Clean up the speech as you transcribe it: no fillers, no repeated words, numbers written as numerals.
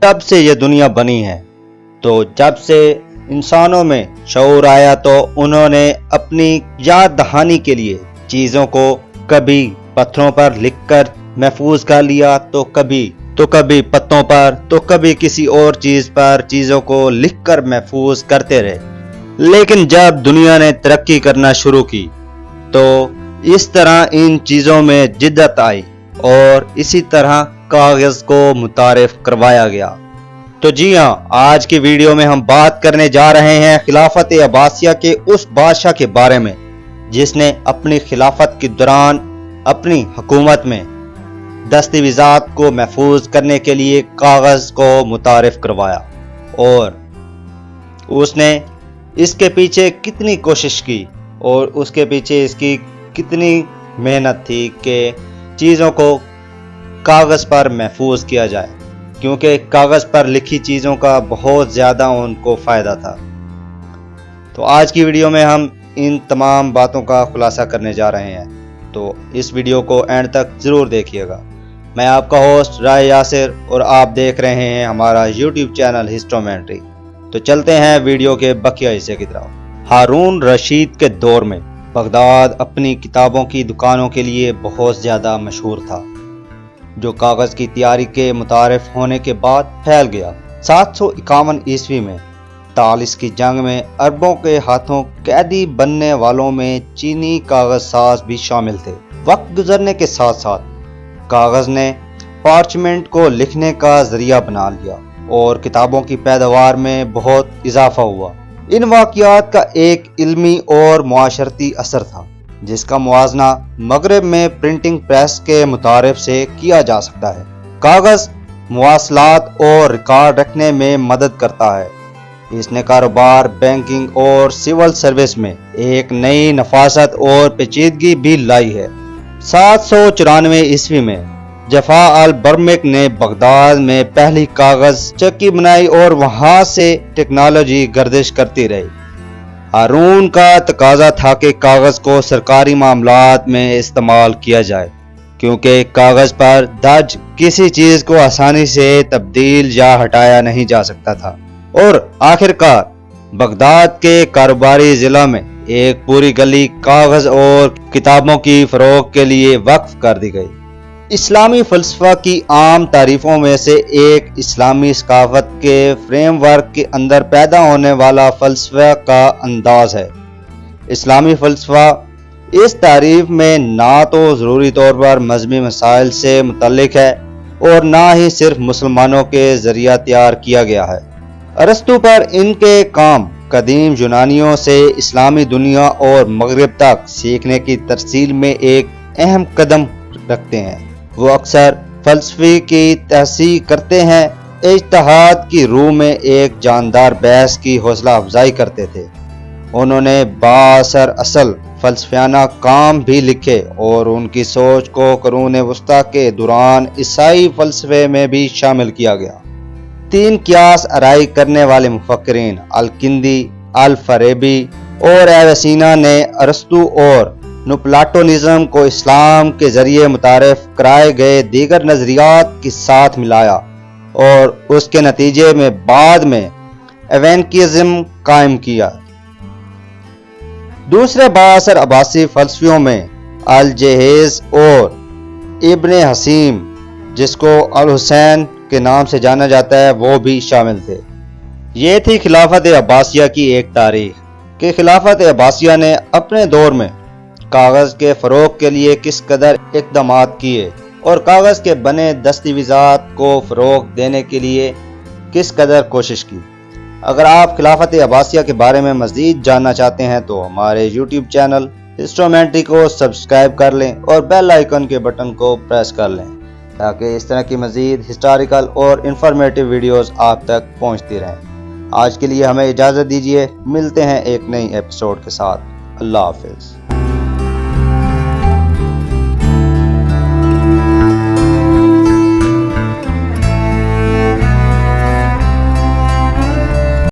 जब से ये दुनिया बनी है, तो जब से इंसानों में शऊर आया तो उन्होंने अपनी याद दहानी के लिए चीज़ों को कभी पत्थरों पर लिखकर महफूज कर लिया, तो कभी पत्तों पर, तो कभी किसी और चीज़ पर चीज़ों को लिखकर महफूज करते रहे। लेकिन जब दुनिया ने तरक्की करना शुरू की तो इस तरह इन चीज़ों में जिद्दत आई और इसी तरह कागज़ को मुतारिफ करवाया गया। तो जी हाँ, आज की वीडियो में हम बात करने जा रहे हैं खिलाफत अब्बासिया के उस बादशाह के बारे में जिसने अपनी खिलाफत के दौरान अपनी हुकूमत में दस्तावेज़ात को महफूज करने के लिए कागज़ को मुतारिफ करवाया, और उसने इसके पीछे कितनी कोशिश की और उसके पीछे इसकी कितनी मेहनत थी कि चीज़ों को कागज़ पर महफूज किया जाए, क्योंकि कागज़ पर लिखी चीज़ों का बहुत ज़्यादा उनको फ़ायदा था। तो आज की वीडियो में हम इन तमाम बातों का खुलासा करने जा रहे हैं, तो इस वीडियो को एंड तक ज़रूर देखिएगा। मैं आपका होस्ट राय यासिर और आप देख रहे हैं हमारा YouTube चैनल हिस्टोमेंट्री। तो चलते हैं वीडियो के बकिया हिस्से की तरफ। हारून रशीद के दौर में बगदाद अपनी किताबों की दुकानों के लिए बहुत ज़्यादा मशहूर था, जो कागज़ की तैयारी के मुतारिफ होने के बाद फैल गया। 751 ईस्वी में तालिस की जंग में अरबों के हाथों कैदी बनने वालों में चीनी कागज़ साज भी शामिल थे। वक्त गुजरने के साथ साथ कागज़ ने पार्चमेंट को लिखने का जरिया बना लिया और किताबों की पैदावार में बहुत इजाफा हुआ। इन वाक़यात का एक इल्मी और मुआशरती असर था, जिसका मुआजना मगरब में प्रिंटिंग प्रेस के मुतारिफ से किया जा सकता है। कागज़ मुवासलात और रिकॉर्ड रखने में मदद करता है। इसने कारोबार, बैंकिंग और सिविल सर्विस में एक नई नफासत और पेचीदगी भी लाई है। 794 ईस्वी में जफा अल बर्मेक ने बगदाद में पहली कागज़ चक्की बनाई और वहां से टेक्नोलॉजी गर्दिश करती रही। हारून का तकाजा था कि कागज़ को सरकारी मामलात में इस्तेमाल किया जाए, क्योंकि कागज़ पर दर्ज किसी चीज़ को आसानी से तब्दील या हटाया नहीं जा सकता था। और आखिरकार बगदाद के कारोबारी ज़िला में एक पूरी गली कागज़ और किताबों की फ़रोख्त के लिए वक्फ कर दी गई। इस्लामी फ़लसफ़ा की आम तारीफ़ों में से एक इस्लामी सकाफ़त के फ्रेमवर्क के अंदर पैदा होने वाला फ़लसफ़ा का अंदाज़ है। इस्लामी फ़लसफ़ा इस तारीफ़ में ना तो ज़रूरी तौर पर मज़हबी मसाइल से मुतल्लिक़ है और ना ही सिर्फ मुसलमानों के ज़रिया तैयार किया गया है। अरस्तु पर इनके काम कदीम यूनानियों से इस्लामी दुनिया और मगरिब तक सीखने की तरसील में एक अहम कदम रखते हैं। वो अक्सर फ़लसफ़े की तहसीक करते हैं, इज्तिहाद की रूह में एक जानदार बहस की हौसला अफजाई करते थे। उन्होंने बाअसर असल फ़लसफ़ियाना काम भी लिखे और उनकी सोच को कुरून वस्ता के दौरान ईसाई फ़लसफ़े में भी शामिल किया गया। 3 क़ियास आराई करने वाले मुफक्किरीन अल-किंदी, अल-फ़ाराबी और एवेसिना ने अरस्तु और नुप्लाटोनिज़्म को इस्लाम के ज़रिए मुतारिफ कराए गए दीगर नज़रियात के साथ मिलाया और उसके नतीजे में बाद में एवेंकिज़्म कायम किया। दूसरे बाअसर अब्बासी फ़लसफ़ियों में अल-जहेज़ और इब्न हसीम, जिसको अल-हुसैन के नाम से जाना जाता है, वो भी शामिल थे। ये थी खिलाफत अब्बासिया की एक तारीख कि खिलाफत अब्बासिया ने अपने दौर में कागज़ के फ़रोग़ के लिए किस कदर इक़दामात किए और कागज़ के बने दस्तावेज़ात को फ़रोग़ देने के लिए किस कदर कोशिश की। अगर आप खिलाफत अब्बासिया के बारे में मज़ीद जानना चाहते हैं तो हमारे YouTube चैनल हिस्टोमेंट्री को सब्सक्राइब कर लें और बेल आइकन के बटन को प्रेस कर लें, ताकि इस तरह की मज़ीद हिस्टोरिकल और इंफॉर्मेटिव वीडियोस आप तक पहुंचती रहें। आज के लिए हमें इजाज़त दीजिए, मिलते हैं एक नई एपिसोड के साथ। अल्लाह हाफ़िज़।